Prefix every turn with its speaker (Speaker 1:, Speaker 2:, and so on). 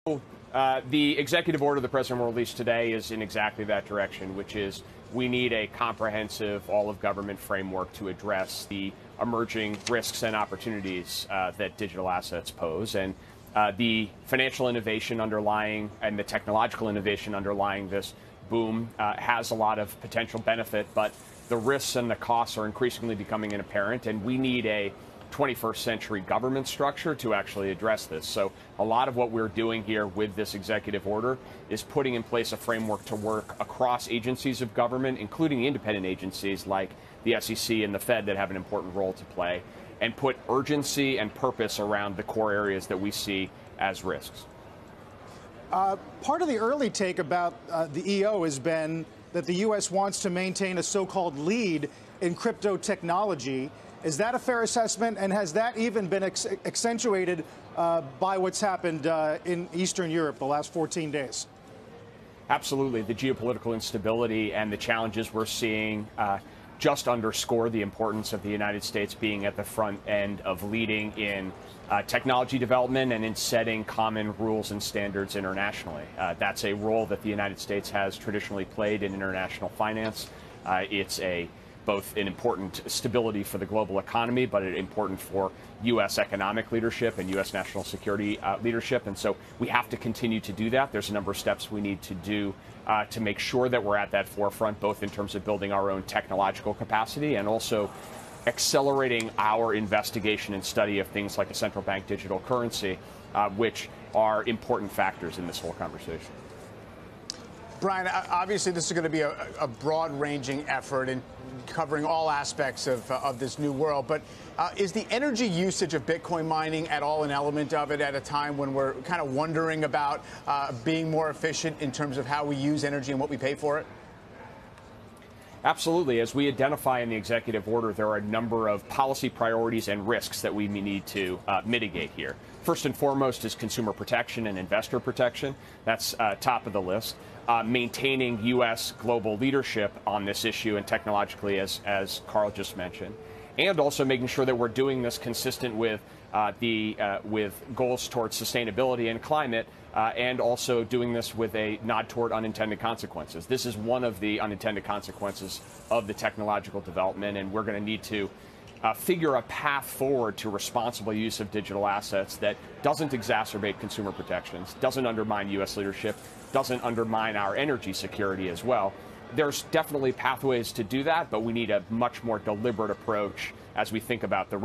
Speaker 1: The executive order the president will release today is in exactly that direction, which is we need a comprehensive all-of-government framework to address the emerging risks and opportunities that digital assets pose. And the financial innovation underlying and the technological innovation underlying this boom has a lot of potential benefit, but the risks and the costs are increasingly becoming apparent, and we need a 21st century government structure to actually address this. So a lot of what we're doing here with this executive order is putting in place a framework to work across agencies of government, including independent agencies like the SEC and the Fed that have an important role to play, and put urgency and purpose around the core areas that we see as risks.
Speaker 2: Part of the early take about the EO has been that the U.S. wants to maintain a so-called lead in crypto technology. Is that a fair assessment? And has that even been accentuated by what's happened in Eastern Europe the last 14 days?
Speaker 1: Absolutely. The geopolitical instability and the challenges we're seeing just underscore the importance of the United States being at the front end of leading in technology development and in setting common rules and standards internationally. That's a role that the United States has traditionally played in international finance. It's both an important stability for the global economy, but important for U.S. economic leadership and U.S. national security leadership. And so we have to continue to do that. There's a number of steps we need to do to make sure that we're at that forefront, both in terms of building our own technological capacity and also accelerating our investigation and study of things like a central bank digital currency, which are important factors in this whole conversation.
Speaker 3: Brian, obviously this is going to be a broad-ranging effort in covering all aspects of this new world. But is the energy usage of Bitcoin mining at all an element of it at a time when we're kind of wondering about being more efficient in terms of how we use energy and what we pay for it?
Speaker 1: Absolutely. As we identify in the executive order, there are a number of policy priorities and risks that we need to mitigate here. First and foremost is consumer protection and investor protection. That's top of the list. Maintaining U.S. global leadership on this issue and technologically, as Carl just mentioned, and also making sure that we're doing this consistent with with goals towards sustainability and climate, and also doing this with a nod toward unintended consequences. This is one of the unintended consequences of the technological development, and we're going to need to figure a path forward to responsible use of digital assets that doesn't exacerbate consumer protections, doesn't undermine U.S. leadership, doesn't undermine our energy security as well. There's definitely pathways to do that, but we need a much more deliberate approach as we think about the